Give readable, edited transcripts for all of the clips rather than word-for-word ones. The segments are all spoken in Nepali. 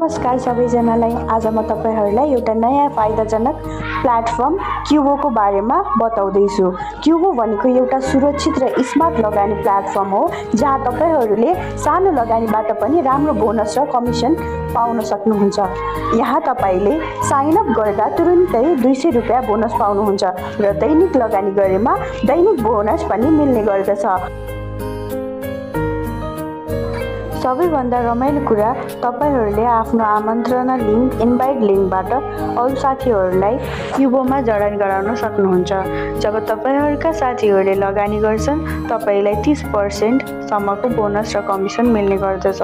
नमस्कार सबैजनालाई। आज म तपाईहरुलाई एउटा नयाँ फाइदाजनक प्लेटफर्म क्युबोको बारेमा बताउँदैछु। क्युबो भनेको एउटा सुरक्षित र स्मार्ट लगानी प्लेटफर्म हो जहाँ तपाईहरुले सानो लगानीबाट पनि राम्रो बोनस र कमिसन पाउन सक्नुहुन्छ। यहाँ तपाईले साइन अप गर्दा तुरुन्तै 200 रुपैयाँ बोनस पाउनुहुन्छ र दैनिक लगानी गरेमा दैनिक बोनस पनि मिल्ने गर्दछ। सबैभन्दा रमाइलो कुरा, तपाईहरुले आफ्नो आमन्त्रणा लिंक इन्भाइट लिंकबाट अरु साथीहरुलाई क्युबोमा जडान गराउन सक्नुहुन्छ। जब तपाईहरुका साथीहरुले लगानी गर्छन्, तपाईलाई 30% सम्मको बोनस र कमिसन मिल्ने गर्दछ।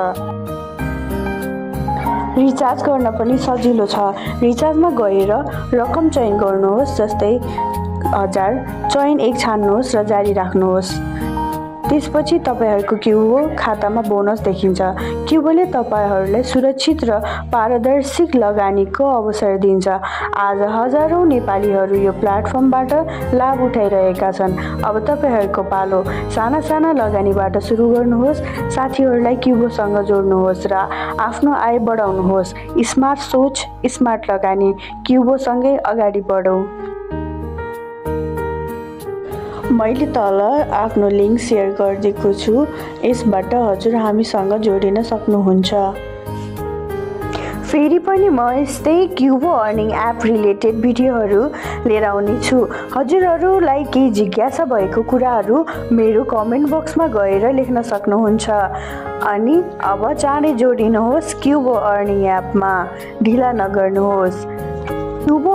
रिचार्ज गर्न पनि सजिलो छ। रिचार्जमा गएर रकम चयन गर्नुहोस्, जस्तै 1000 चयन 1 छान्नुहोस् र जारी राख्नुहोस्। त्यसपछि तपाईहरुको क्युबो खातामा बोनस देखिन्छ। क्युबोले तपाईहरुलाई सुरक्षित र पारदर्शी लगानीको अवसर दिन्छ। आज हजारौं नेपालीहरु यो प्लेटफर्मबाट लाभ उठाइरहेका छन्। अब तपाईहरुको पालो। साना लगानीबाट सुरु गर्नुहोस्, साथीहरुलाई क्युबोसँग जोड्नुहोस् र आफ्नो आय बढाउनुहोस्। स्मार्ट सोच, स्मार्ट लगानी। क्युबोसँगै अगाडि बढौं। मैले तल आफ्नो लिंक शेयर गरिदिएको छु। यसबाट हजुर हामीसँग जोडिन सक्नुहुन्छ। फेरि पनि म यस्तै क्युबो अर्निङ एप रिलेटेड भिडियोहरू लिएर आउने छु। हजुरहरूलाई केही जिज्ञासा भएको कुराहरू मेरो कमेन्ट बक्समा गएर लेख्न सक्नुहुन्छ। अनि अब चाँडै जोडिनुहोस् क्युबो अर्निङ एपमा। ढिला नगर्नुहोस्। क्युबो